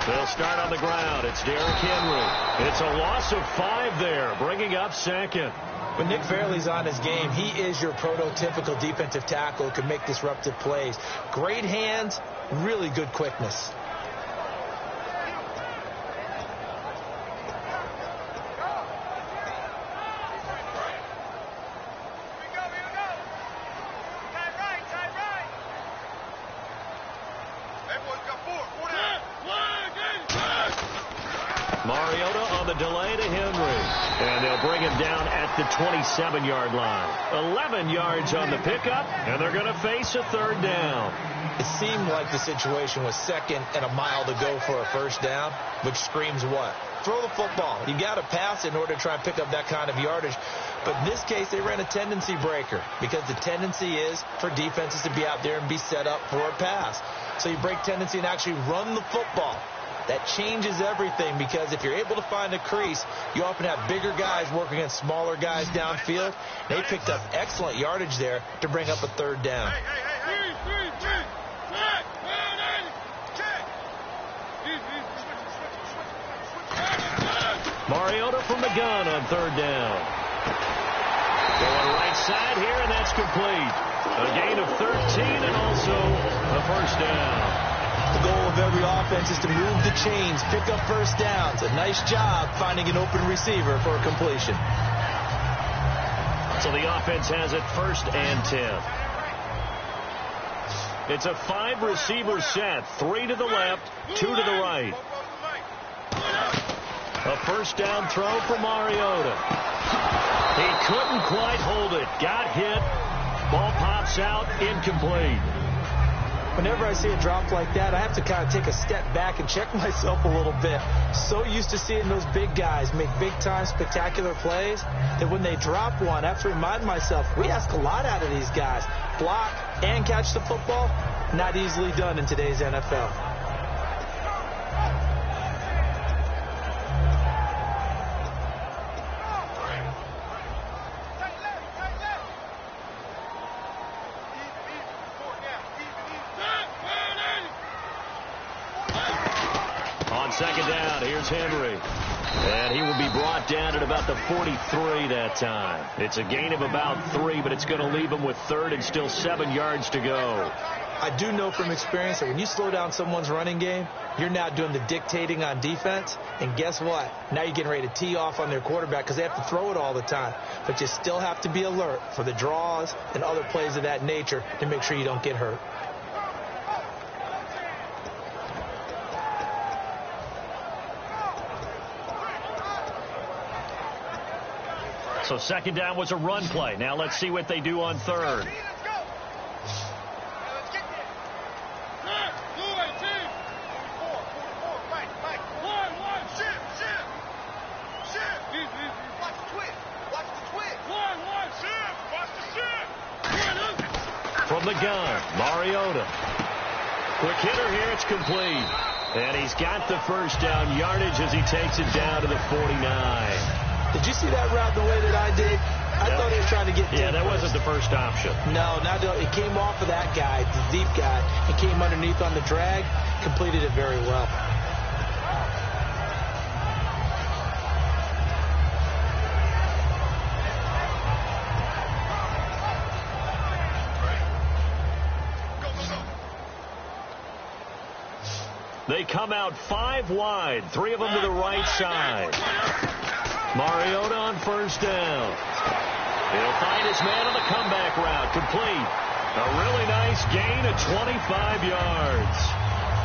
They'll start on the ground. It's Derrick Henry. It's a loss of 5 there, bringing up second. When Nick Fairley's on his game, he is your prototypical defensive tackle who can make disruptive plays. Great hands, really good quickness. Mariota on the delay to Henry. And they'll bring him down at the 27-yard line. 11 yards on the pickup, and they're going to face a third down. It seemed like the situation was second and a mile to go for a first down, which screams what? Throw the football. You got to pass in order to try and pick up that kind of yardage. But in this case, they ran a tendency breaker because the tendency is for defenses to be out there and be set up for a pass. So you break tendency and actually run the football. That changes everything because if you're able to find a crease, you often have bigger guys working against smaller guys downfield. They picked up excellent yardage there to bring up a third down. Mariota from the gun on third down. Going right side here, and that's complete. A gain of 13 and also a first down. The goal of every offense is to move the chains, pick up first downs. A nice job finding an open receiver for a completion. So the offense has it 1st and 10. It's a 5-receiver set, 3 to the left, 2 to the right. A first down throw for Mariota. He couldn't quite hold it. Got hit. Ball pops out, incomplete. Whenever I see a drop like that, I have to kind of take a step back and check myself a little bit. So used to seeing those big guys make big-time spectacular plays that when they drop one, I have to remind myself, we ask a lot out of these guys. Block and catch the football, not easily done in today's NFL. Second down, here's Henry. And he will be brought down at about the 43 that time. It's a gain of about 3, but it's going to leave him with 3rd and still 7 yards to go. I do know from experience that when you slow down someone's running game, you're now doing the dictating on defense. And guess what? Now you're getting ready to tee off on their quarterback because they have to throw it all the time. But you still have to be alert for the draws and other plays of that nature to make sure you don't get hurt. So second down was a run play. Now let's see what they do on third. From the gun, Mariota. Quick hitter here, it's complete. And he's got the first down yardage as he takes it down to the 49. Did you see that route the way that I did? I thought he was trying to get deep. Yeah, that wasn't the first option. No, it came off of that guy, the deep guy. It came underneath on the drag, completed it very well. They come out 5 wide, 3 of them to the right side. Mariota on first down. He'll find his man on the comeback route. Complete. A really nice gain of 25 yards.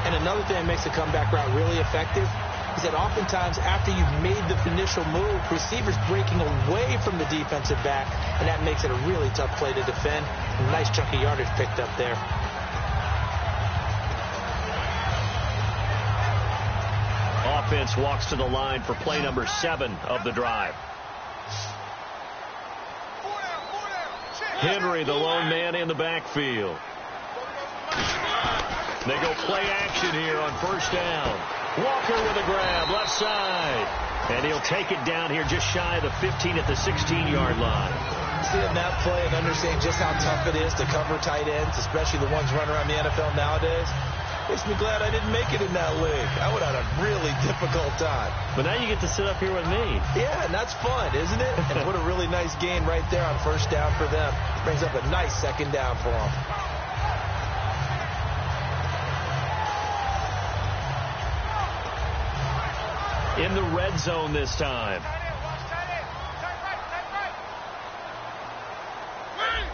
And another thing that makes the comeback route really effective is that oftentimes after you've made the initial move, receivers breaking away from the defensive back, and that makes it a really tough play to defend. A nice chunk of yardage picked up there. Offense walks to the line for play number 7 of the drive. Henry, the lone man in the backfield. They go play action here on first down. Walker with a grab, left side. And he'll take it down here just shy of the 15 at the 16-yard line. Seeing that play and understanding just how tough it is to cover tight ends, especially the ones running around the NFL nowadays. Makes me glad I didn't make it in that league. I would have had a really difficult time. But now you get to sit up here with me. Yeah, and that's fun, isn't it? And what a really nice gain right there on first down for them. Brings up a nice second down for them. In the red zone this time.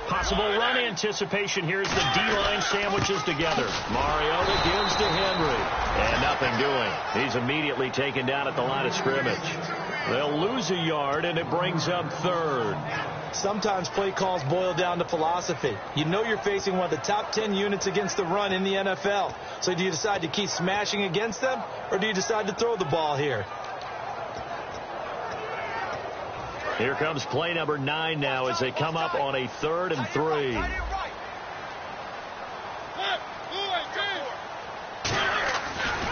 Possible run anticipation. Here's the D-line sandwiches together. Mariota gives to Henry. And nothing doing. He's immediately taken down at the line of scrimmage. They'll lose a yard, and it brings up third. Sometimes play calls boil down to philosophy. You know you're facing one of the top 10 units against the run in the NFL. So do you decide to keep smashing against them, or do you decide to throw the ball here? Here comes play number 9 now as they come up on a 3rd and 3.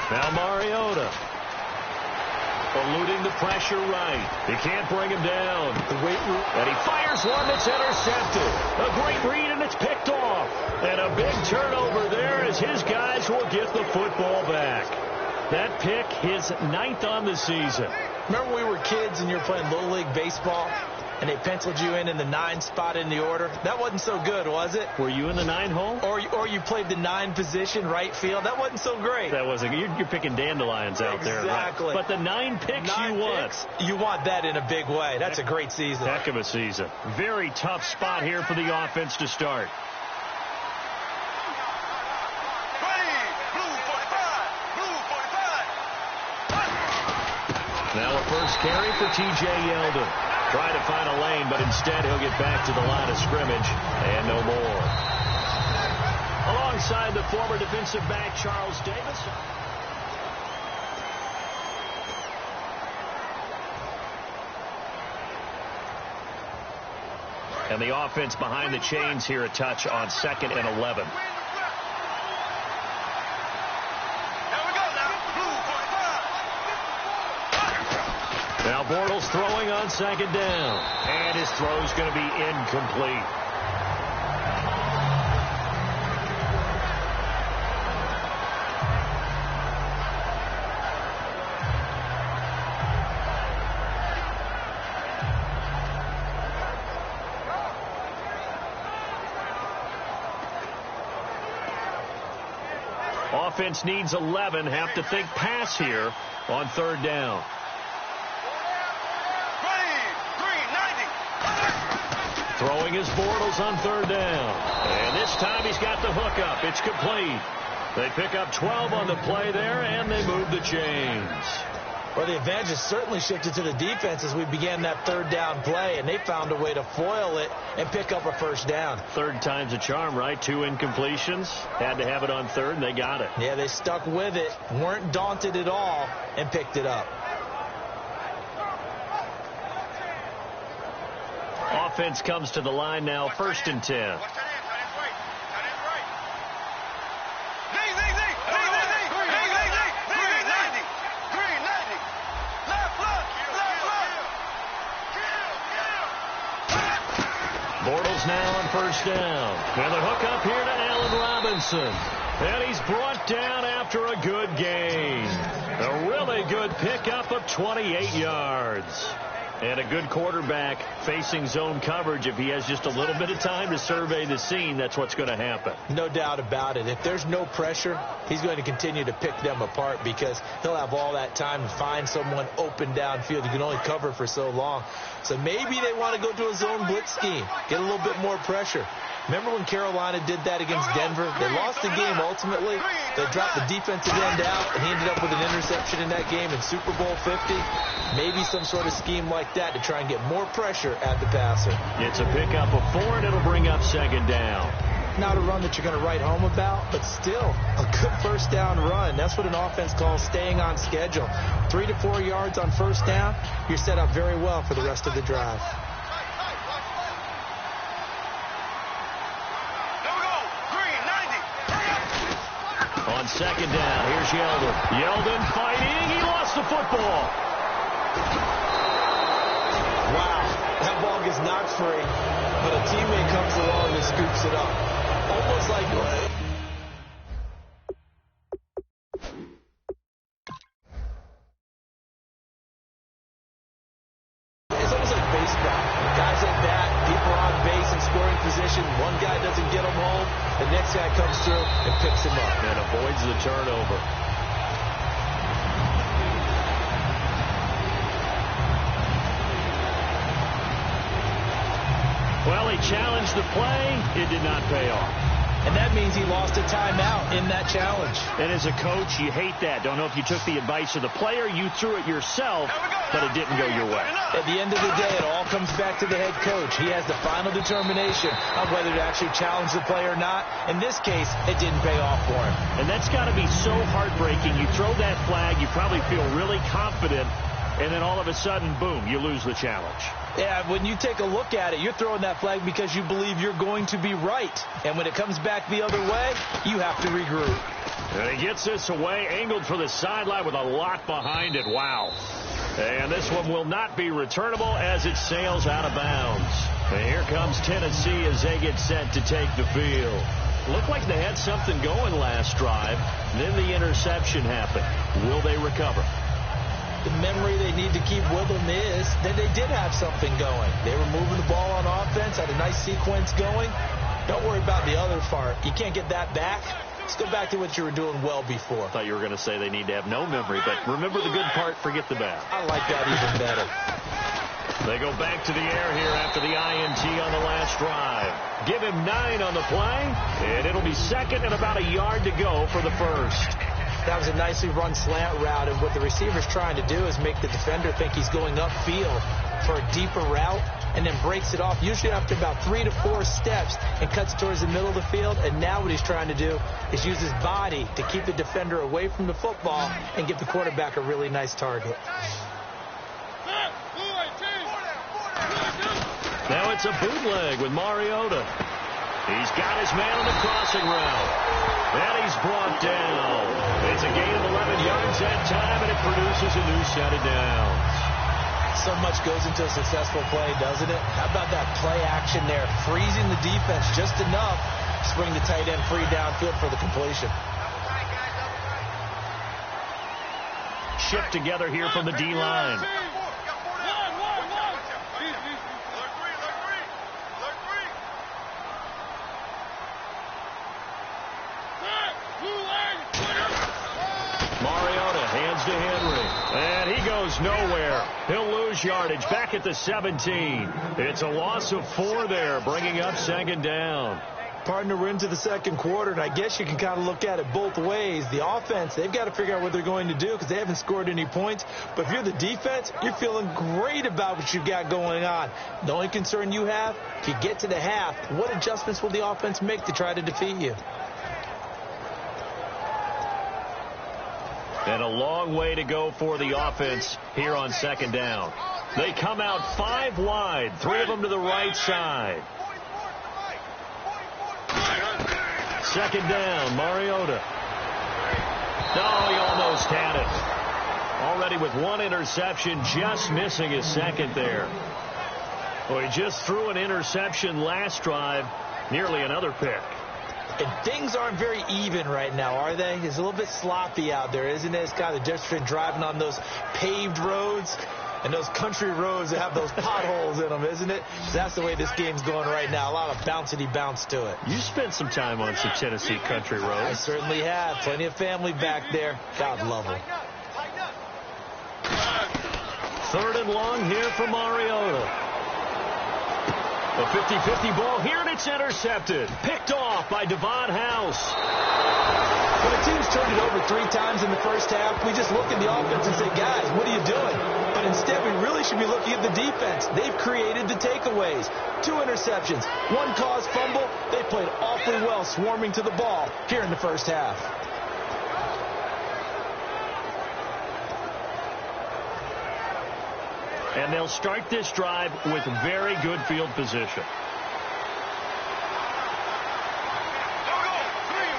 Now Mariota. Eluding the pressure right. He can't bring him down. And he fires one that's intercepted. A great read, and it's picked off. And a big turnover there as his guys will get the football back. That pick, his 9th on the season. Remember we were kids and you were playing Little League Baseball, and they penciled you in the 9 spot in the order? That wasn't so good, was it? Were you in the 9 hole? Or you played the 9 position, right field? That wasn't so great. That wasn't. You're picking dandelions out there. Exactly. Right? But the 9 picks you want. You want that in a big way. That's a great season. Heck of a season. Very tough spot here for the offense to start. Now a first carry for T.J. Yeldon. Try to find a lane, but instead he'll get back to the line of scrimmage and no more. Alongside the former defensive back, Charles Davis. And the offense behind the chains here a touch on 2nd and 11. Now Bortles throwing on 2nd down. And his throw's going to be incomplete. Offense needs 11. Have to think pass here on 3rd down. Throwing his Bortles on 3rd down. And this time he's got the hookup. It's complete. They pick up 12 on the play there, and they move the chains. Well, the advantage has certainly shifted to the defense as we began that 3rd down play, and they found a way to foil it and pick up a first down. 3rd time's a charm, right? 2 incompletions. Had to have it on 3rd, and they got it. Yeah, they stuck with it, weren't daunted at all, and picked it up. Offense comes to the line now, 1st and 10. Bortles now on 1st down. And the hook up here to Allen Robinson. And he's brought down after a good gain. A really good pickup of 28 yards. And a good quarterback facing zone coverage. If he has just a little bit of time to survey the scene, that's what's going to happen. No doubt about it. If there's no pressure, he's going to continue to pick them apart because he'll have all that time to find someone open downfield. You can only cover for so long. So maybe they want to go to a zone blitz scheme, get a little bit more pressure. Remember when Carolina did that against Denver? They lost the game ultimately. They dropped the defensive end out, and he ended up with an interception in that game in Super Bowl 50. Maybe some sort of scheme like that to try and get more pressure at the passer. It's a pickup of 4, and it'll bring up 2nd down. Not a run that you're going to write home about, but still a good first down run. That's what an offense calls staying on schedule. 3 to 4 yards on first down, you're set up very well for the rest of the drive. On 2nd down, here's Yeldon. Yeldon fighting. He lost the football. Wow, that ball gets knocked free, but a teammate comes along and scoops it up. Almost like situation. One guy doesn't get him home. The next guy comes through and picks him up. And avoids the turnover. Well, he challenged the play. It did not pay off. And that means he lost a timeout in that challenge. And as a coach, you hate that. Don't know if you took the advice of the player. You threw it yourself, but it didn't go your way. At the end of the day, it all comes back to the head coach. He has the final determination on whether to actually challenge the play or not. In this case, it didn't pay off for him. And that's got to be so heartbreaking. You throw that flag, you probably feel really confident, and then all of a sudden, boom, you lose the challenge. Yeah, when you take a look at it, you're throwing that flag because you believe you're going to be right. And when it comes back the other way, you have to regroup. And he gets this away, angled for the sideline with a lot behind it. Wow. And this one will not be returnable as it sails out of bounds. And here comes Tennessee as they get set to take the field. Looked like they had something going last drive. Then the interception happened. Will they recover? The memory they need to keep with them is that they did have something going. They were moving the ball on offense, had a nice sequence going. Don't worry about the other part. You can't get that back. Let's go back to what you were doing well before. I thought you were going to say they need to have no memory, but remember the good part, forget the bad. I like that even better. They go back to the air here after the INT on the last drive. Give him 9 on the play, and it'll be second and about a yard to go for the first. That was a nicely run slant route, and what the receiver's trying to do is make the defender think he's going upfield for a deeper route, and then breaks it off, usually after about 3 to 4 steps, and cuts towards the middle of the field. And now what he's trying to do is use his body to keep the defender away from the football and give the quarterback a really nice target. Now it's a bootleg with Mariota. He's got his man on the crossing route. And he's brought down. It's a gain of 11 yards that time, and it produces a new set of downs. So much goes into a successful play, doesn't it? How about that play action there? Freezing the defense just enough to bring the tight end free downfield for the completion. Shipped together here from the D-line. To Henry, and he goes nowhere. He'll lose yardage back at the 17. It's a loss of 4 there, bringing up second down. Partner, we're into the second quarter, and I guess you can kind of look at it both ways. The offense, they've got to figure out what they're going to do because they haven't scored any points. But if you're the defense, you're feeling great about what you've got going on. The only concern you have, if you get to the half, what adjustments will the offense make to try to defeat you? And a long way to go for the offense here on second down. They come out 5 wide, 3 of them to the right side. Second down, Mariota. Oh, he almost had it. Already with 1 interception, just missing his second there. Well, he just threw an interception last drive, nearly another pick. And things aren't very even right now, are they? It's a little bit sloppy out there, isn't it? It's kind of difference between driving on those paved roads and those country roads that have those potholes in them, isn't it? So that's the way this game's going right now. A lot of bouncy bounce to it. You spent some time on some Tennessee country roads. I certainly have. Plenty of family back there. God love them. 3rd and long here for Mariota. A 50-50 ball here, and it's intercepted. Picked off by Devon House. When a team's turned it over 3 times in the first half, we just look at the offense and say, guys, what are you doing? But instead, we really should be looking at the defense. They've created the takeaways. 2 interceptions, 1 caused fumble. They played awfully well swarming to the ball here in the first half. And they'll start this drive with very good field position.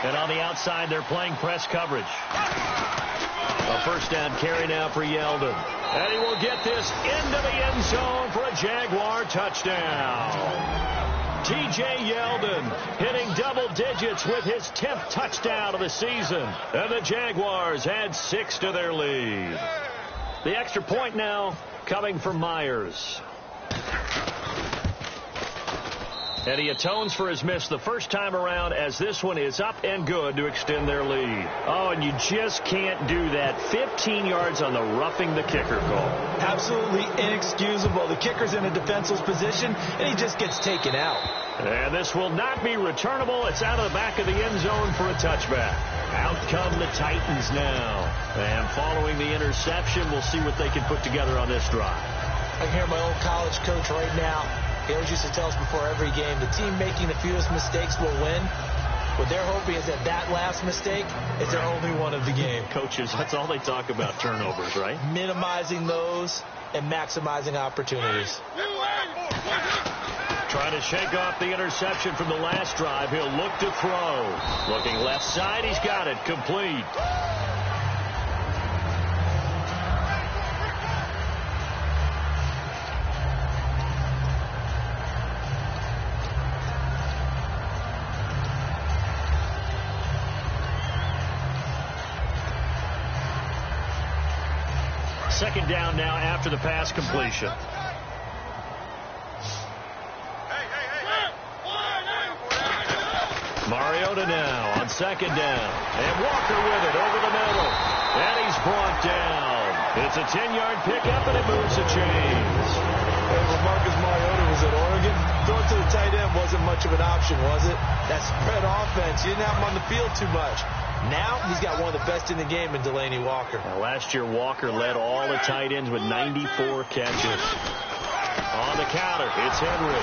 And on the outside, they're playing press coverage. A first down carry now for Yeldon. And he will get this into the end zone for a Jaguar touchdown. T.J. Yeldon hitting double digits with his 10th touchdown of the season. And the Jaguars add 6 to their lead. The extra point now coming from Myers. And he atones for his miss the first time around as this one is up and good to extend their lead. Oh, and you just can't do that. 15 yards on the roughing the kicker call. Absolutely inexcusable. The kicker's in a defenseless position, and he just gets taken out. And this will not be returnable. It's out of the back of the end zone for a touchback. Out come the Titans now. And following the interception, we'll see what they can put together on this drive. I can hear my old college coach right now. He always used to tell us before every game, the team making the fewest mistakes will win. What they're hoping is that that last mistake is their only one of the game. Coaches, that's all they talk about, turnovers, right? Minimizing those and maximizing opportunities. Trying to shake off the interception from the last drive. He'll look to throw. Looking left side, he's got it. Complete. Second down now after the pass completion. Mariota now on second down. And Walker with it over the middle. And he's brought down. It's a 10-yard pickup, and it moves the chains. Hey, when Marcus Mariota was at Oregon, throwing to the tight end wasn't much of an option, was it? That spread offense, you didn't have him on the field too much. Now he's got one of the best in the game in Delaney Walker. Now, last year, Walker led all the tight ends with 94 catches. On the counter, it's Henry.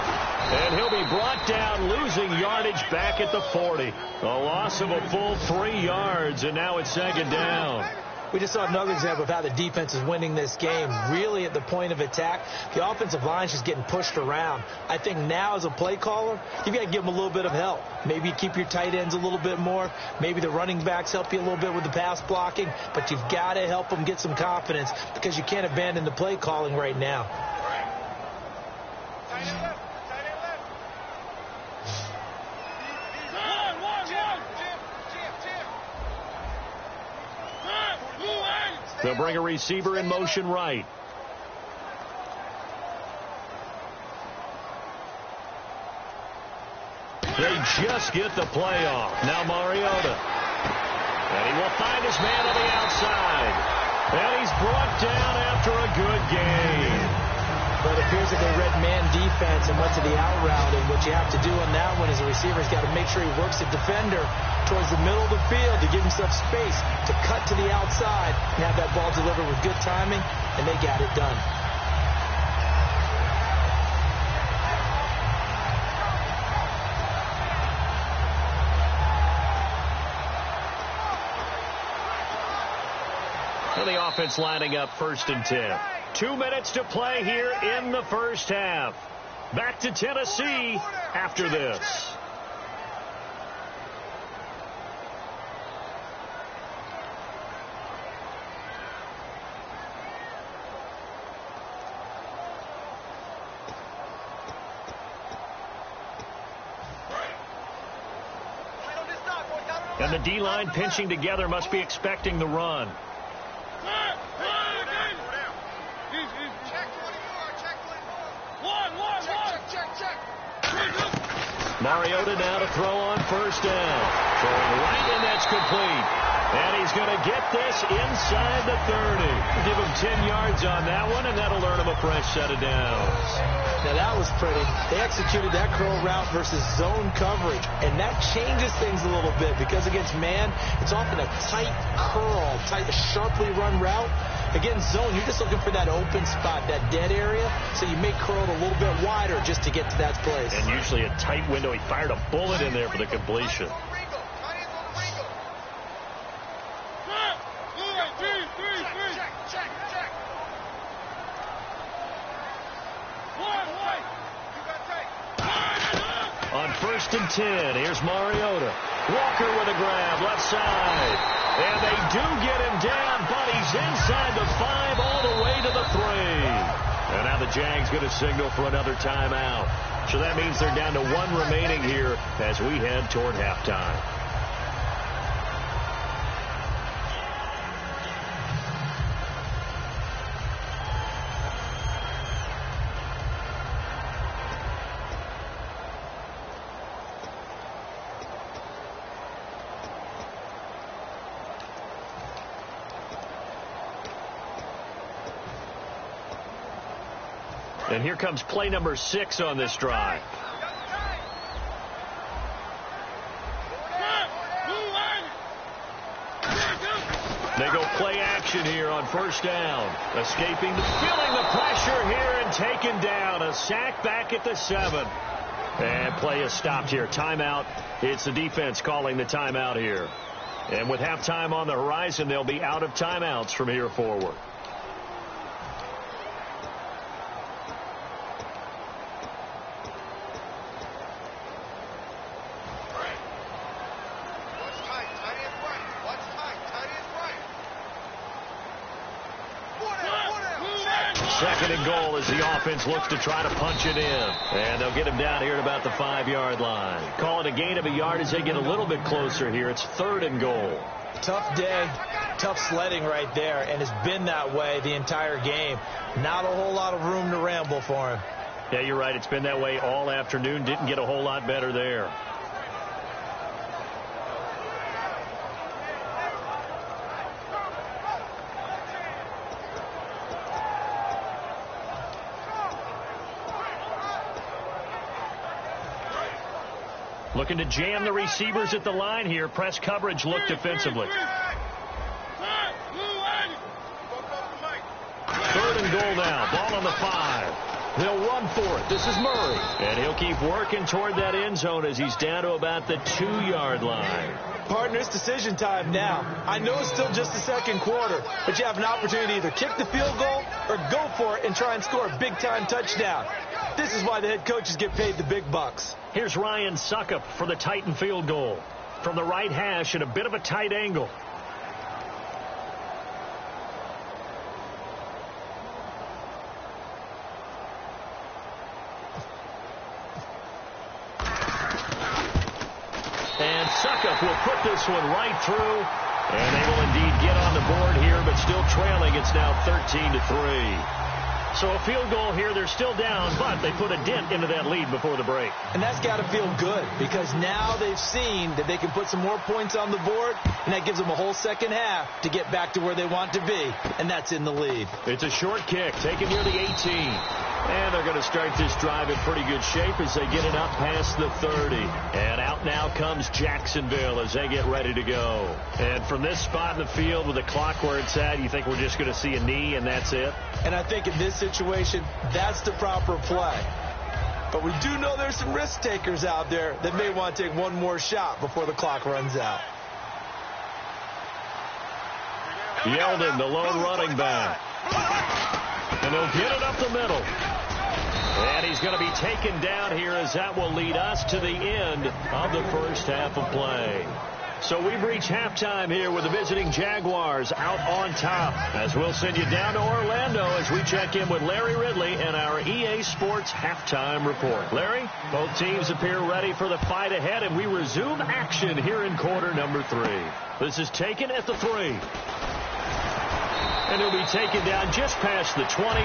And he'll be brought down, losing yardage back at the 40. A loss of a full 3 yards, and now it's second down. We just saw another example of how the defense is winning this game. Really at the point of attack, the offensive line is just getting pushed around. I think now as a play caller, you've got to give them a little bit of help. Maybe you keep your tight ends a little bit more. Maybe the running backs help you a little bit with the pass blocking. But you've got to help them get some confidence because you can't abandon the play calling right now. They'll bring a receiver in motion right. They just get the play off. Now Mariota. And he will find his man on the outside. And he's brought down after a good game. But it appears that they read man defense and went to the out route. And what you have to do on that one is the receiver's got to make sure he works the defender towards the middle of the field to give himself space to cut to the outside and have that ball delivered with good timing, and they got it done. And the offense lining up 1st and 10. 2 minutes to play here in the first half. Back to Tennessee after this. And the D-line pinching together must be expecting the run. Mariota now to throw on 1st down. Throwing right, and that's complete. And he's going to get this inside the 30. Give him 10 yards on that one, and that'll earn him a fresh set of downs. Now, that was pretty. They executed that curl route versus zone coverage, and that changes things a little bit because against man, it's often a tight curl, tight, sharply run route. Against zone, you're just looking for that open spot, that dead area, so you may curl it a little bit wider just to get to that place. And usually a tight window. He fired a bullet in there for the completion. On 1st and 10, here's Mariota. Walker with a grab, left side. And they do get him down, but he's inside the 5 all the way to the 3. And now the Jags going to signal for another timeout. So that means they're down to 1 remaining here as we head toward halftime. And here comes play number 6 on this drive. They go play action here on first down. Feeling the pressure here and taken down. A sack back at the 7. And play is stopped here. Timeout. It's the defense calling the timeout here. And with halftime on the horizon, they'll be out of timeouts from here forward. Second and goal as the offense looks to try to punch it in. And they'll get him down here at about the 5-yard line. Call it a gain of a yard as they get a little bit closer here. It's 3rd and goal. Tough day, tough sledding right there, and it's been that way the entire game. Not a whole lot of room to ramble for him. Yeah, you're right. It's been that way all afternoon. Didn't get a whole lot better there. Looking to jam the receivers at the line here. Press coverage look defensively. 3rd and goal now. Ball on the 5. He'll run for it. This is Murray. And he'll keep working toward that end zone as he's down to about the 2-yard line. Partners, decision time now. I know it's still just the second quarter, but you have an opportunity to either kick the field goal or go for it and try and score a big-time touchdown. This is why the head coaches get paid the big bucks. Here's Ryan Suckup for the Titan field goal. From the right hash at a bit of a tight angle. And Suckup will put this one right through. And they will indeed get on the board here, but still trailing. It's now 13-3. So a field goal here, they're still down, but they put a dent into that lead before the break. And that's got to feel good because now they've seen that they can put some more points on the board, and that gives them a whole second half to get back to where they want to be, and that's in the lead. It's a short kick, taken near the 18. And they're going to start this drive in pretty good shape as they get it up past the 30. And out now comes Jacksonville as they get ready to go. And from this spot in the field with the clock where it's at, you think we're just going to see a knee and that's it? And I think in this situation, that's the proper play. But we do know there's some risk takers out there that may want to take one more shot before the clock runs out. Yeldon, the lone running back. And they'll get it up the middle. And he's going to be taken down here as that will lead us to the end of the first half of play. So we've reached halftime here with the visiting Jaguars out on top. As we'll send you down to Orlando as we check in with Larry Ridley and our EA Sports halftime report. Larry, both teams appear ready for the fight ahead, and we resume action here in quarter number 3. This is taken at the 3. And he'll be taken down just past the 20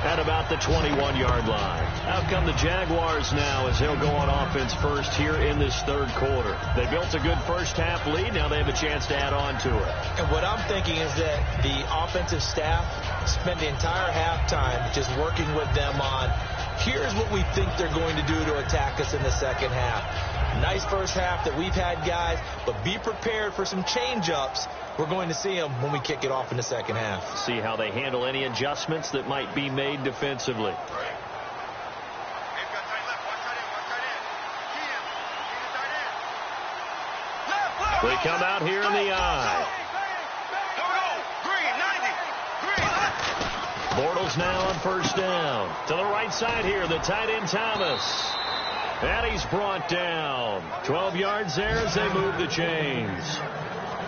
at about the 21-yard line. Out come the Jaguars now as they'll go on offense first here in this third quarter. They built a good first half lead. Now they have a chance to add on to it. And what I'm thinking is that the offensive staff spent the entire halftime just working with them on, here's what we think they're going to do to attack us in the second half. Nice first half that we've had, guys, but be prepared for some change-ups. We're going to see them when we kick it off in the second half. See how they handle any adjustments that might be made defensively. They come out here in the eye. Bortles now on first down. To the right side here, the tight end Thomas. And he's brought down. 12 yards there as they move the chains.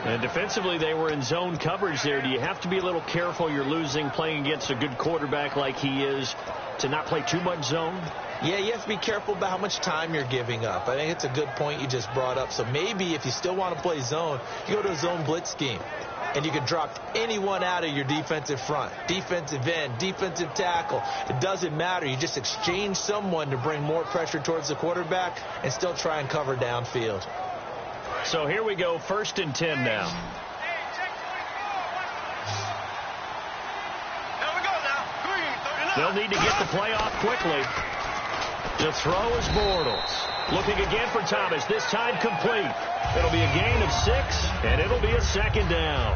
And defensively, they were in zone coverage there. Do you have to be a little careful? You're losing playing against a good quarterback like he is to not play too much zone? Yeah, you have to be careful about how much time you're giving up. I think it's a good point you just brought up. So maybe if you still want to play zone, you go to a zone blitz scheme. And you can drop anyone out of your defensive front, defensive end, defensive tackle. It doesn't matter. You just exchange someone to bring more pressure towards the quarterback and still try and cover downfield. So here we go, 1st and 10 now. They'll need to get the play off quickly. The throw is Bortles. Looking again for Thomas, this time complete. It'll be a gain of 6, and it'll be a second down.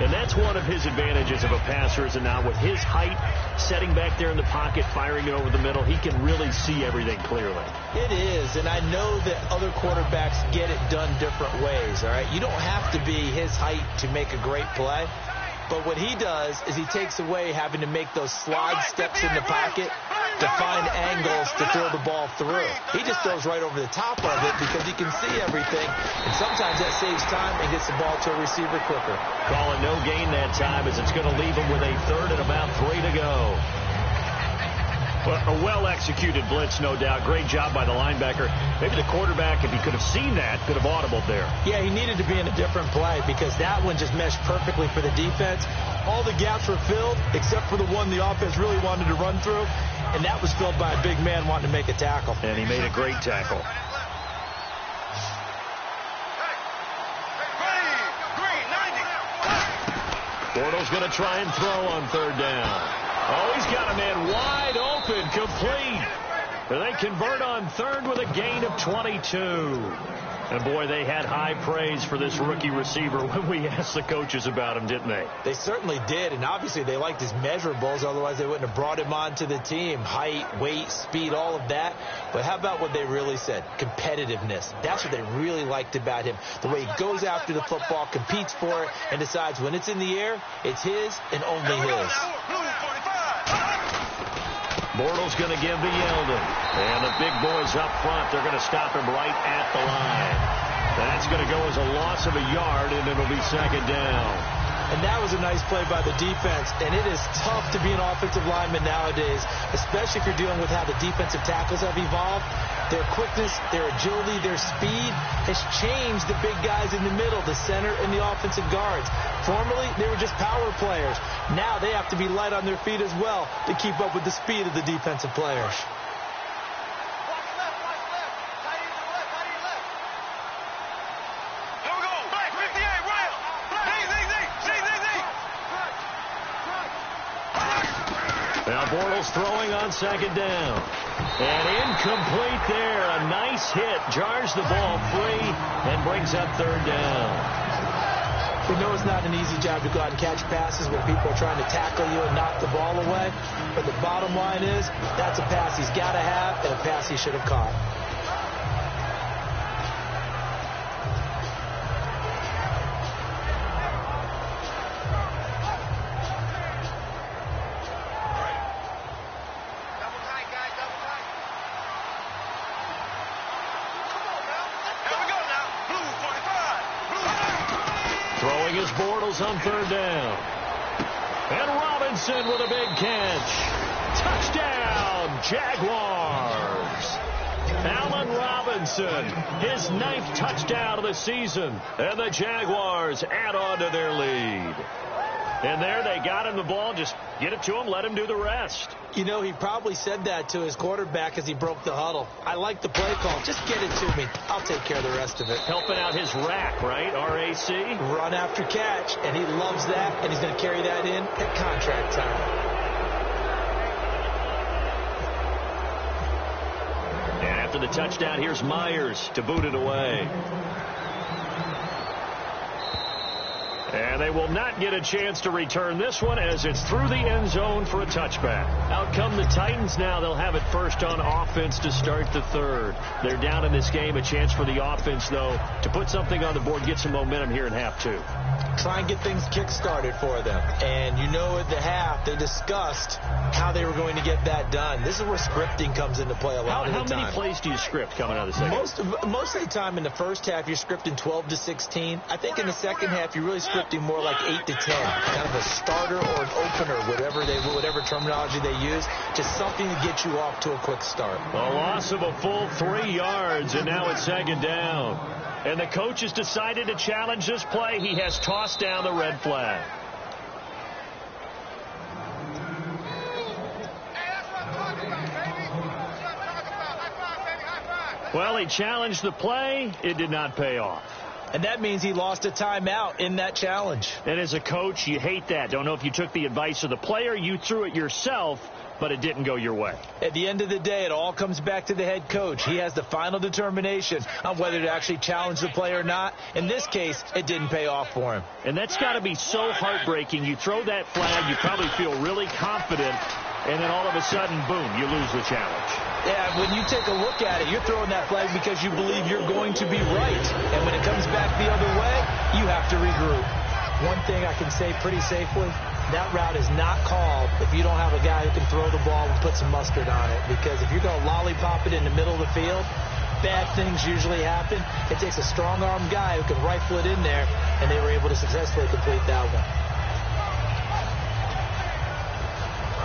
And that's one of his advantages of a passer, is now with his height, setting back there in the pocket, firing it over the middle, he can really see everything clearly. It is, and I know that other quarterbacks get it done different ways, all right? You don't have to be his height to make a great play. But what he does is he takes away having to make those slide steps in the pocket to find angles to throw the ball through. He just throws right over the top of it because he can see everything, and sometimes that saves time and gets the ball to a receiver quicker. Call it no gain that time, as it's going to leave him with a third and about 3 to go. Well, a well-executed blitz, no doubt. Great job by the linebacker. Maybe the quarterback, if he could have seen that, could have audibled there. Yeah, he needed to be in a different play because that one just meshed perfectly for the defense. All the gaps were filled except for the one the offense really wanted to run through, and that was filled by a big man wanting to make a tackle. And he made a great tackle. Bortles going to try and throw on third down. Oh, he's got a man wide open, complete. They convert on third with a gain of 22. And, boy, they had high praise for this rookie receiver when we asked the coaches about him, didn't they? They certainly did, and obviously they liked his measurables. Otherwise, they wouldn't have brought him onto the team. Height, weight, speed, all of that. But how about what they really said? Competitiveness. That's what they really liked about him. The way he goes after the football, competes for it, and decides when it's in the air, it's his and only his. Bortles going to give to Yeldon. And the big boys up front, they're going to stop him right at the line. That's going to go as a loss of a yard, and it'll be second down. And that was a nice play by the defense. And it is tough to be an offensive lineman nowadays, especially if you're dealing with how the defensive tackles have evolved. Their quickness, their agility, their speed has changed the big guys in the middle, the center, and the offensive guards. Formerly, they were just power players. Now they have to be light on their feet as well to keep up with the speed of the defensive players. Now Bortles throwing on second down. And incomplete there. A nice hit. Jars the ball free and brings up third down. We know it's not an easy job to go out and catch passes when people are trying to tackle you and knock the ball away. But the bottom line is that's a pass he's got to have and a pass he should have caught. Throwing his Bortles on third down. And Robinson with a big catch. Touchdown, Jaguars. Allen Robinson, his 9th touchdown of the season. And the Jaguars add on to their lead. And there they got him the ball. Just get it to him, let him do the rest. You know, he probably said that to his quarterback as he broke the huddle. I like the play call. Just get it to me. I'll take care of the rest of it. Helping out his rack, right? R-A-C? Run after catch. And he loves that, and he's going to carry that in at contract time. And after the touchdown, here's Myers to boot it away. And they will not get a chance to return this one as it's through the end zone for a touchback. Out come the Titans now. They'll have it first on offense to start the third. They're down in this game. A chance for the offense, though, to put something on the board, get some momentum here in half two. Try and get things kick-started for them. And you know at the half, they discussed how they were going to get that done. This is where scripting comes into play a lot of the time. How many plays do you script coming out of the second? Most of the time in the first half, you're scripting 12 to 16. I think in the second half, you're really scripting more like 8 to 10. Kind of a starter or an opener, whatever terminology they use. Just something to get you off to a quick start. A loss of a full 3 yards, and now it's second down. And the coach has decided to challenge this play. He has tossed down the red flag. Well, he challenged the play. It did not pay off. And that means he lost a timeout in that challenge. And as a coach, you hate that. Don't know if you took the advice of the player, you threw it yourself, but it didn't go your way. At the end of the day, it all comes back to the head coach. He has the final determination on whether to actually challenge the play or not. In this case, it didn't pay off for him. And that's got to be so heartbreaking. You throw that flag, you probably feel really confident, and then all of a sudden, boom, you lose the challenge. Yeah, when you take a look at it, you're throwing that flag because you believe you're going to be right. And when it comes back the other way, you have to regroup. One thing I can say pretty safely, that route is not called if you don't have a guy who can throw the ball and put some mustard on it. Because if you're going to lollipop it in the middle of the field, bad things usually happen. It takes a strong-armed guy who can rifle it in there, and they were able to successfully complete that one.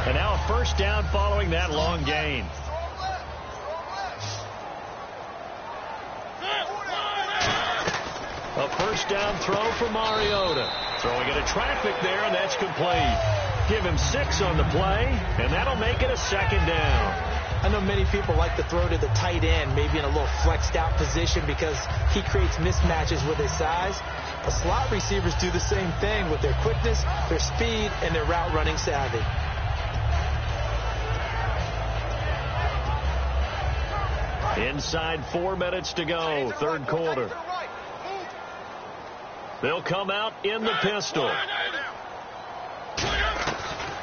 And now a first down following that long gain. A first down throw for Mariota. Throwing into traffic there, and that's complete. Give him 6 on the play, and that'll make it a second down. I know many people like to throw to the tight end, maybe in a little flexed out position because he creates mismatches with his size. But slot receivers do the same thing with their quickness, their speed, and their route running savvy. Inside 4 minutes to go, third quarter. They'll come out in the pistol.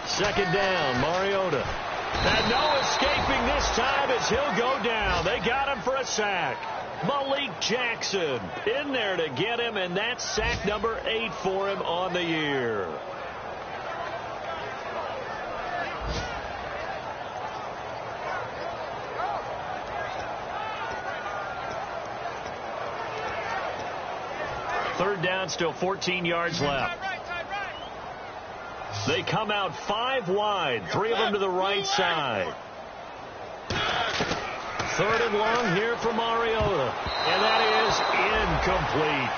Second down, Mariota. And no escaping this time as he'll go down. They got him for a sack. Malik Jackson in there to get him, and that's sack number 8 for him on the year. Third down, still 14 yards left. They come out 5 wide, 3 of them to the right side. Third and long here for Mariota, and that is incomplete.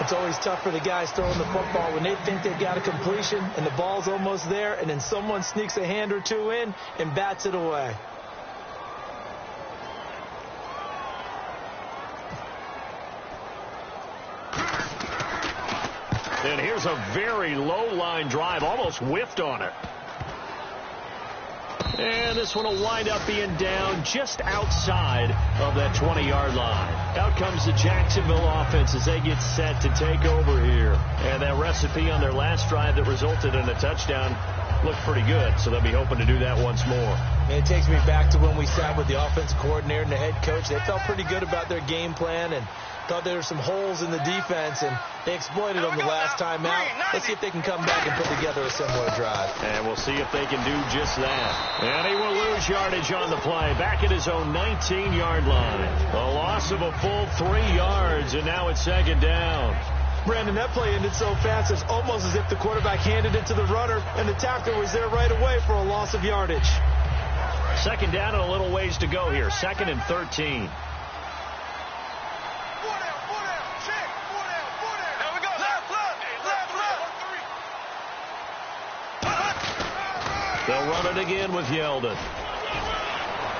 It's always tough for the guys throwing the football when they think they've got a completion and the ball's almost there, and then someone sneaks a hand or two in and bats it away. And here's a very low line drive, almost whiffed on it. And this one will wind up being down just outside of that 20-yard line. Out comes the Jacksonville offense as they get set to take over here. And that recipe on their last drive that resulted in a touchdown looked pretty good, so they'll be hoping to do that once more. And it takes me back to when we sat with the offensive coordinator and the head coach. They felt pretty good about their game plan and thought there were some holes in the defense, and they exploited them the last time out. Let's see if they can come back and put together a similar drive. And we'll see if they can do just that. And he will lose yardage on the play, back at his own 19-yard line. A loss of a full 3 yards, and now it's second down. Brandon, that play ended so fast, it's almost as if the quarterback handed it to the runner, and the tackler was there right away for a loss of yardage. Second down and a little ways to go here. 2nd and 13. They'll run it again with Yeldon.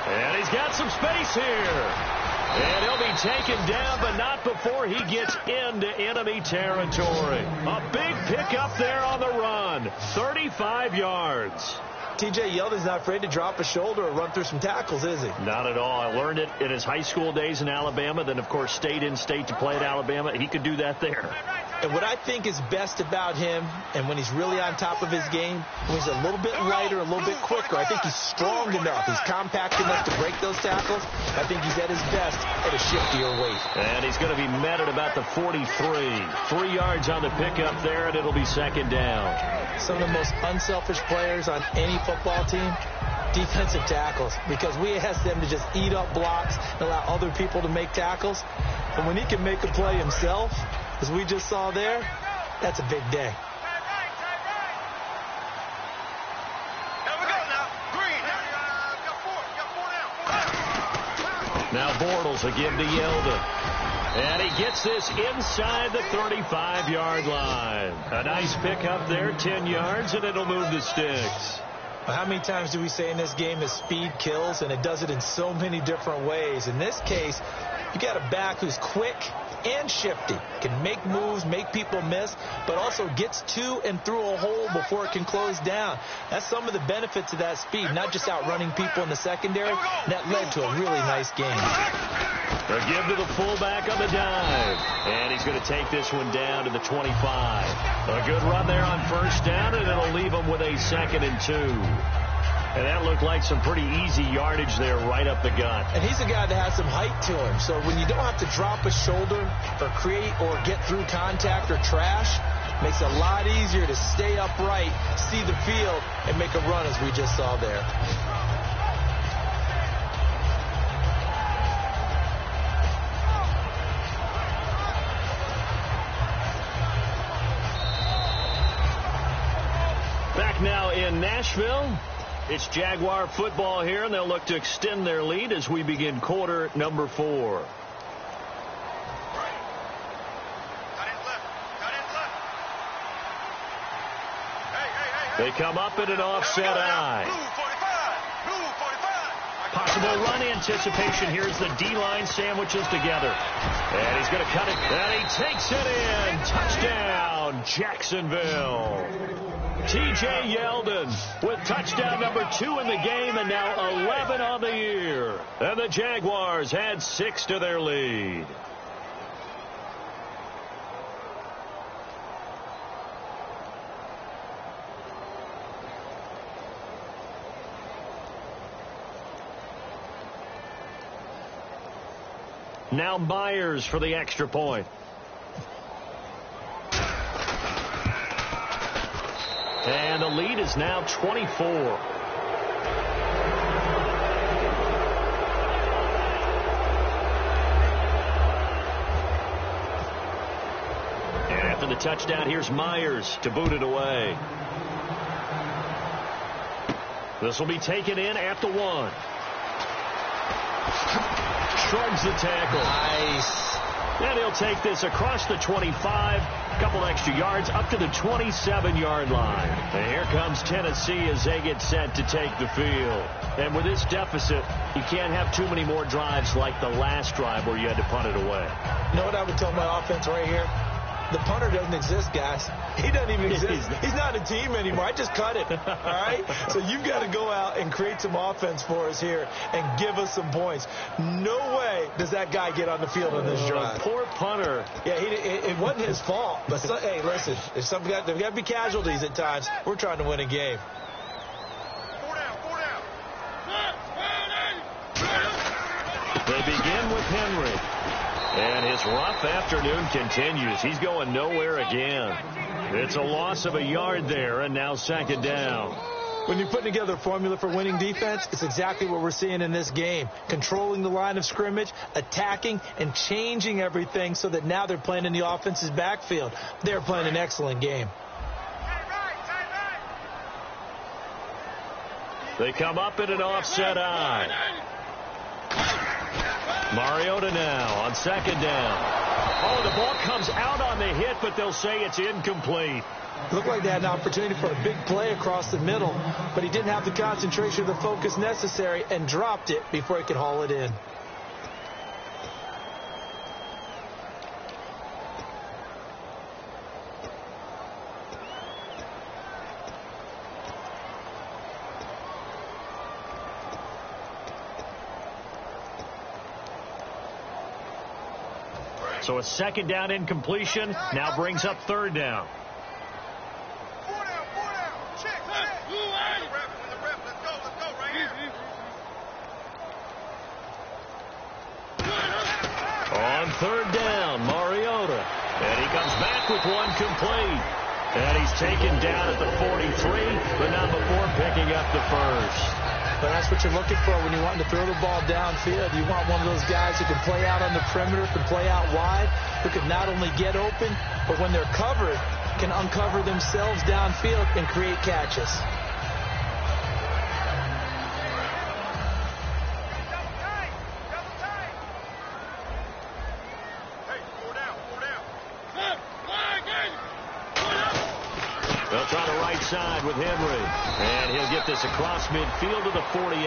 And he's got some space here. And he'll be taken down, but not before he gets into enemy territory. A big pickup there on the run. 35 yards. T.J. Yeldon's not afraid to drop a shoulder or run through some tackles, is he? Not at all. I learned it in his high school days in Alabama. Then, of course, stayed in state to play at Alabama. He could do that there. And what I think is best about him, and when he's really on top of his game, when he's a little bit lighter, a little bit quicker, I think he's strong enough. He's compact enough to break those tackles. I think he's at his best at a shiftier weight. And he's going to be met at about the 43. 3 yards on the pickup there, and it'll be second down. Some of the most unselfish players on any football team, defensive tackles, because we ask them to just eat up blocks and allow other people to make tackles. And when he can make a play himself, as we just saw there, that's a big day. Now Bortles again to Yeldon. And he gets this inside the 35-yard line. A nice pickup there, 10 yards, and it'll move the sticks. How many times do we say in this game that speed kills, and it does it in so many different ways? In this case, You got a back who's quick and shifty, can make moves, make people miss, but also gets to and through a hole before it can close down. That's some of the benefits of that speed, not just outrunning people in the secondary. That led to a really nice game. A give to the fullback on the dive. And he's going to take this one down to the 25. A good run there on first down, and it'll leave him with a 2nd and 2. And that looked like some pretty easy yardage there right up the gut. And he's a guy that has some height to him. So when you don't have to drop a shoulder or create or get through contact or trash, makes it a lot easier to stay upright, see the field, and make a run as we just saw there. Back now in Nashville. It's Jaguar football here, and they'll look to extend their lead as we begin quarter number 4. They come up in an offset eye. Possible run anticipation. Here's the D-line sandwiches together. And he's going to cut it. And he takes it in. Touchdown, Jacksonville. T.J. Yeldon with touchdown number 2 in the game, and now 11 on the year. And the Jaguars add 6 to their lead. Now Myers for the extra point. And the lead is now 24. And after the touchdown, here's Myers to boot it away. This will be taken in at the 1. Shrugs the tackle. Nice. And he'll take this across the 25. A couple extra yards up to the 27-yard line. And here comes Tennessee as they get set to take the field. And with this deficit, you can't have too many more drives like the last drive where you had to punt it away. You know what I would tell my offense right here? The punter doesn't exist, guys. He doesn't even exist. He's not a team anymore. I just cut it, all right? So you've got to go out and create some offense for us here and give us some points. No way does that guy get on the field on this drive. Poor punter. Yeah, it wasn't his fault. But, hey, listen, there's got to be casualties at times. We're trying to win a game. They begin with Henry. And his rough afternoon continues. He's going nowhere again. It's a loss of a yard there, and now 2nd down. When you're putting together a formula for winning defense, it's exactly what we're seeing in this game. Controlling the line of scrimmage, attacking, and changing everything so that now they're playing in the offense's backfield. They're playing an excellent game. They come up in an offset eye. Mariota now on 2nd down. Oh, the ball comes out on the hit, but they'll say it's incomplete. Looked like they had an opportunity for a big play across the middle, but he didn't have the concentration or the focus necessary and dropped it before he could haul it in. So a 2nd down incompletion now brings up 3rd down. On 3rd down, Mariota. And he comes back with one complete. And he's taken down at the 43, but not before picking up the 1st. But that's what you're looking for when you're wanting to throw the ball downfield. You want one of those guys who can play out on the perimeter, can play out wide, who can not only get open, but when they're covered, can uncover themselves downfield and create catches. They'll try the right side with Henry. And he'll get this across midfield to the 48.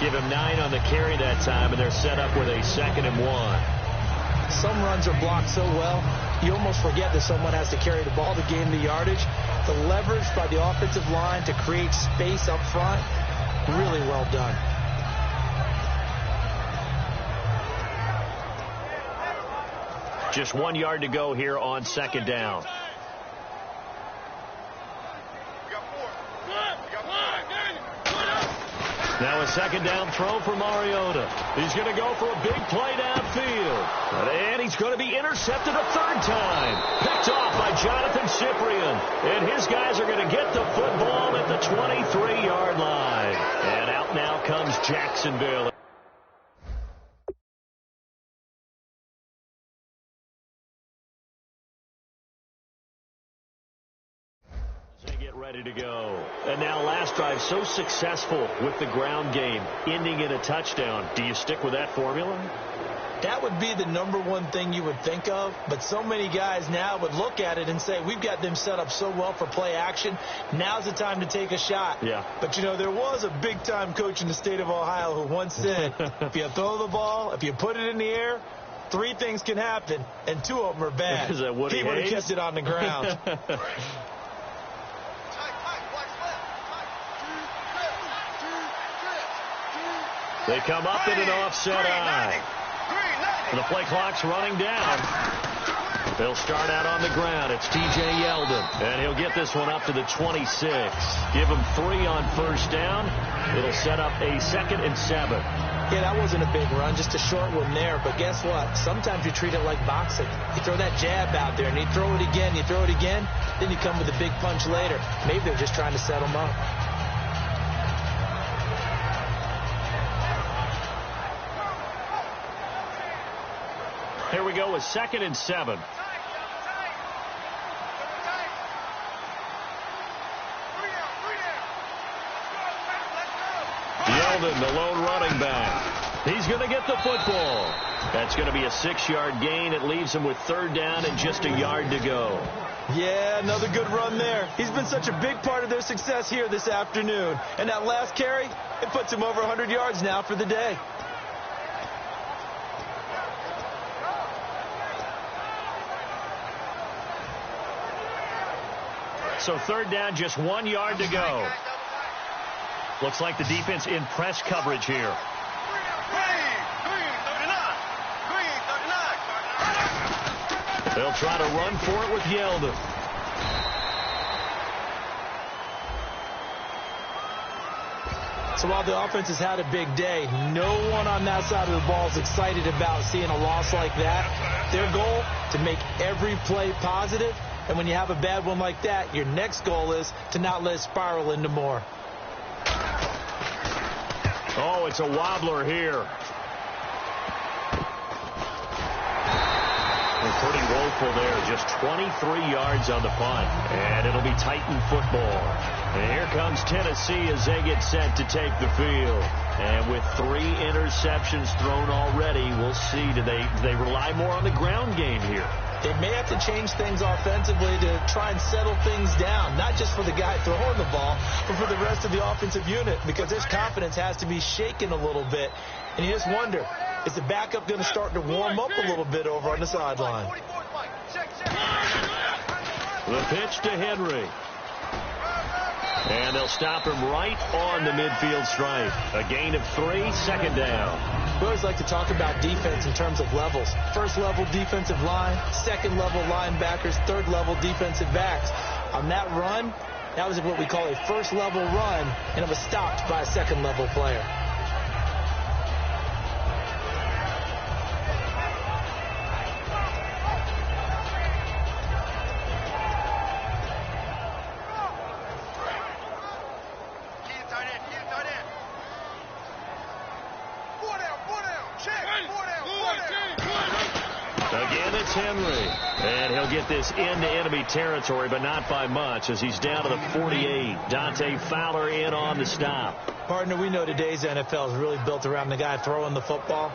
Give him 9 on the carry that time, and they're set up with a 2nd and 1. Some runs are blocked so well, you almost forget that someone has to carry the ball to gain the yardage. The leverage by the offensive line to create space up front, really well done. Just 1 yard to go here on 2nd down. Now a 2nd down throw for Mariota. He's going to go for a big play downfield. And he's going to be intercepted a 3rd time. Picked off by Jonathan Cyprien. And his guys are going to get the football at the 23-yard line. And out now comes Jacksonville. They get ready to go. And now last drive so successful with the ground game, ending in a touchdown. Do you stick with that formula? That would be the #1 thing you would think of, but so many guys now would look at it and say, we've got them set up so well for play action. Now's the time to take a shot. Yeah. But, you know, there was a big-time coach in the state of Ohio who once said, if you throw the ball, if you put it in the air, 3 things can happen, and 2 of them are bad. Is that Woody He would have Hayes? kept it on the ground. They come up in an offset eye. The play clock's running down. They'll start out on the ground. It's T.J. Yeldon, and he'll get this one up to the 26. Give him 3 on 1st down. It'll set up a 2nd and 7. Yeah, that wasn't a big run, just a short one there. But guess what? Sometimes you treat it like boxing. You throw that jab out there, and you throw it again, you throw it again, then you come with a big punch later. Maybe they're just trying to set them up. Here we go with 2nd and 7. Yeldon, the lone running back. He's going to get the football. That's going to be a 6-yard gain. It leaves him with 3rd down and just a yard to go. Yeah, another good run there. He's been such a big part of their success here this afternoon. And that last carry, it puts him over 100 yards now for the day. So 3rd down, just 1 yard to go. Looks like the defense in press coverage here. They'll try to run for it with Yeldon. So while the offense has had a big day, no one on that side of the ball is excited about seeing a loss like that. Their goal, to make every play positive. And when you have a bad one like that, your next goal is to not let it spiral into more. Oh, it's a wobbler here. And pretty woeful there. Just 23 yards on the punt. And it'll be Titan football. And here comes Tennessee as they get set to take the field. And with 3 interceptions thrown already, we'll see. Do they rely more on the ground game here? They may have to change things offensively to try and settle things down, not just for the guy throwing the ball, but for the rest of the offensive unit, because his confidence has to be shaken a little bit. And you just wonder, is the backup going to start to warm up a little bit over on the sideline? The pitch to Henry. And they'll stop him right on the midfield stripe. A gain of 3, 2nd down. We always like to talk about defense in terms of levels. 1st level defensive line, 2nd level linebackers, 3rd level defensive backs. On that run, that was what we call a 1st level run, and it was stopped by a 2nd level player. Again, it's Henry. And he'll get this into enemy territory, but not by much, as he's down to the 48. Dante Fowler in on the stop. Partner, we know today's NFL is really built around the guy throwing the football.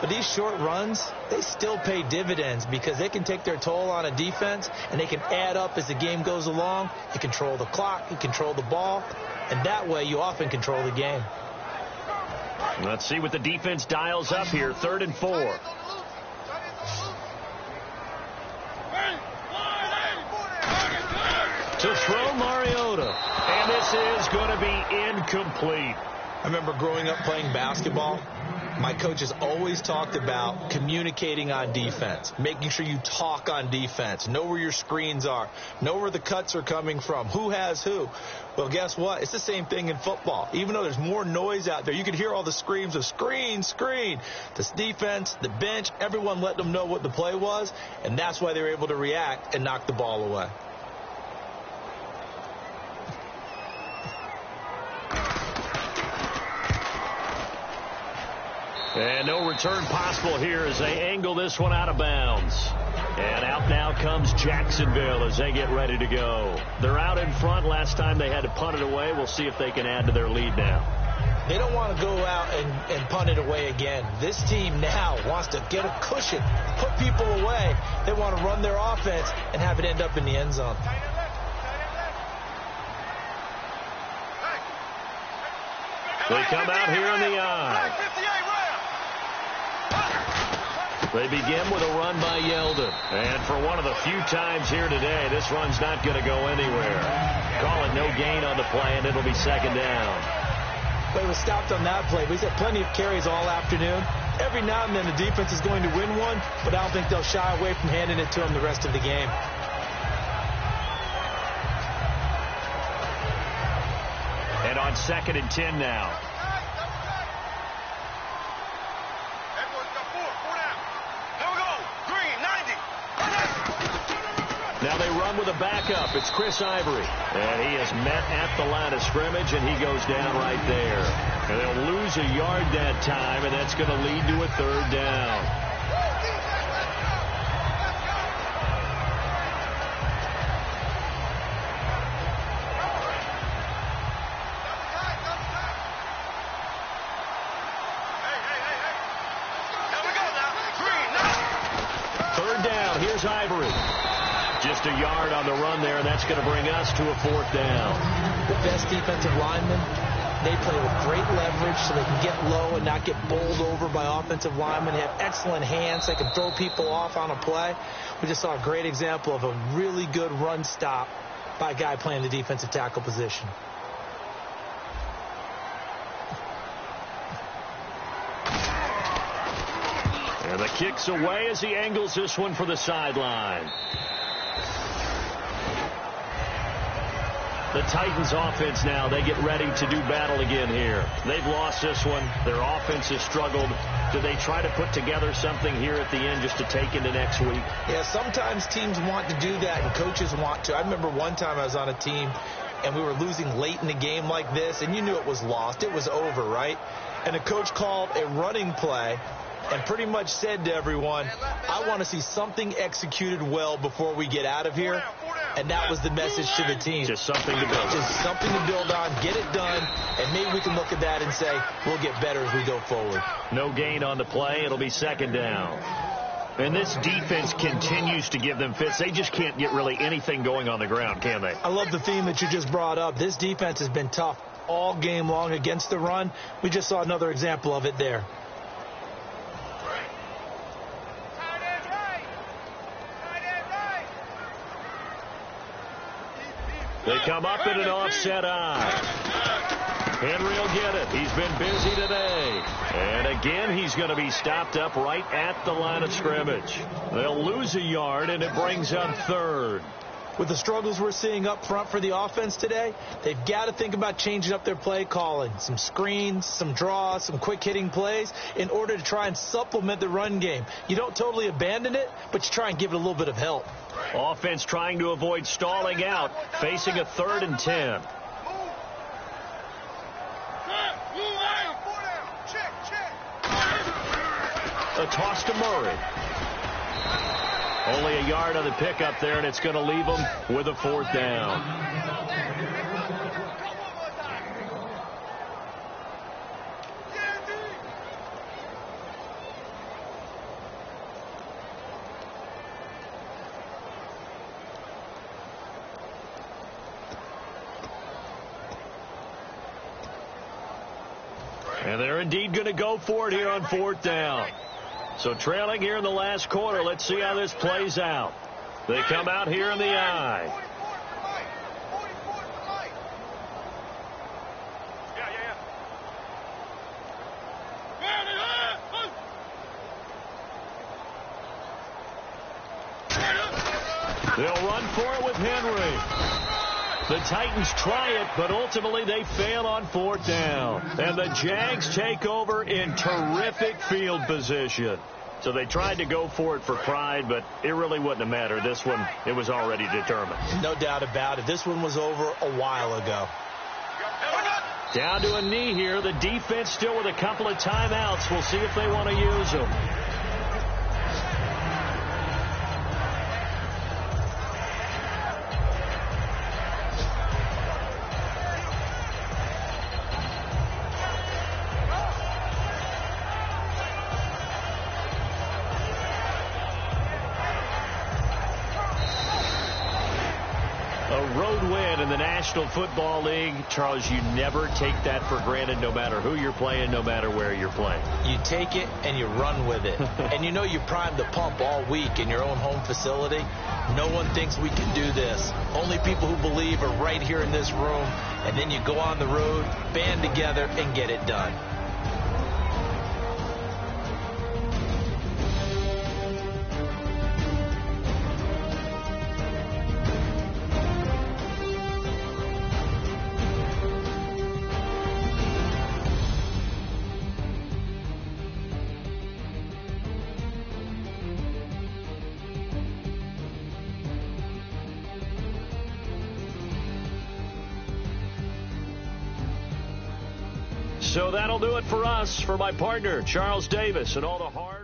But these short runs, they still pay dividends because they can take their toll on a defense, and they can add up as the game goes along. You control the clock, you control the ball, and that way you often control the game. Let's see what the defense dials up here. 3rd and 4. To throw Mariota. And this is going to be incomplete. I remember growing up playing basketball. My coaches always talked about communicating on defense, making sure you talk on defense, know where your screens are, know where the cuts are coming from, who has who. Well, guess what? It's the same thing in football. Even though there's more noise out there, you can hear all the screams of screen, screen. This defense, the bench, everyone let them know what the play was, and that's why they were able to react and knock the ball away. And no return possible here as they angle this one out of bounds. And out now comes Jacksonville as they get ready to go. They're out in front. Last time they had to punt it away. We'll see if they can add to their lead now. They don't want to go out and punt it away again. This team now wants to get a cushion, put people away. They want to run their offense and have it end up in the end zone. They come out here in the eye. They begin with a run by Yeldon. And for one of the few times here today, this run's not going to go anywhere. Call it no gain on the play, and it'll be 2nd down. But it was stopped on that play. We've had plenty of carries all afternoon. Every now and then the defense is going to win one, but I don't think they'll shy away from handing it to them the rest of the game. And on 2nd and 10 now. Now they run with a backup. It's Chris Ivory. And he is met at the line of scrimmage, and he goes down right there. And they'll lose a yard that time, and that's going to lead to a 3rd down. Here's Ivory. Just a yard on the run there, and that's going to bring us to a 4th down. The best defensive linemen, they play with great leverage so they can get low and not get bowled over by offensive linemen. They have excellent hands. They can throw people off on a play. We just saw a great example of a really good run stop by a guy playing the defensive tackle position. And the kick's away as he angles this one for the sideline. The Titans offense now, they get ready to do battle again here. They've lost this one. Their offense has struggled. Do they try to put together something here at the end just to take into next week? Yeah, sometimes teams want to do that and coaches want to. I remember one time I was on a team and we were losing late in the game like this, and you knew it was lost. It was over, right? And the coach called a running play and pretty much said to everyone, I want to see something executed well before we get out of here. And that was the message to the team. Just something to build on. Just something to build on, get it done, and maybe we can look at that and say, we'll get better as we go forward. No gain on the play. It'll be 2nd down. And this defense continues to give them fits. They just can't get really anything going on the ground, can they? I love the theme that you just brought up. This defense has been tough all game long against the run. We just saw another example of it there. They come up in an offset eye. Henry will get it. He's been busy today. And again, he's going to be stopped up right at the line of scrimmage. They'll lose a yard, and it brings up 3rd. With the struggles we're seeing up front for the offense today, they've got to think about changing up their play calling. Some screens, some draws, some quick-hitting plays in order to try and supplement the run game. You don't totally abandon it, but you try and give it a little bit of help. Offense trying to avoid stalling out, facing a 3rd and 10. A toss to Murray. Only a yard on the pickup there, and it's going to leave them with a 4th down. And they're indeed going to go for it here on 4th down. So trailing here in the last quarter. Let's see how this plays out. They come out here in the I. They'll run for it with Henry. The Titans try it, but ultimately they fail on 4th down. And the Jags take over in terrific field position. So they tried to go for it for pride, but it really wouldn't have mattered. This one, it was already determined. No doubt about it. This one was over a while ago. Down to a knee here. The defense still with a couple of timeouts. We'll see if they want to use them. National Football League, Charles, you never take that for granted no matter who you're playing, no matter where you're playing. You take it and you run with it. And you know you primed the pump all week in your own home facility. No one thinks we can do this. Only people who believe are right here in this room. And then you go on the road, band together, and get it done. So that'll do it for us. For my partner, Charles Davis, and all the hard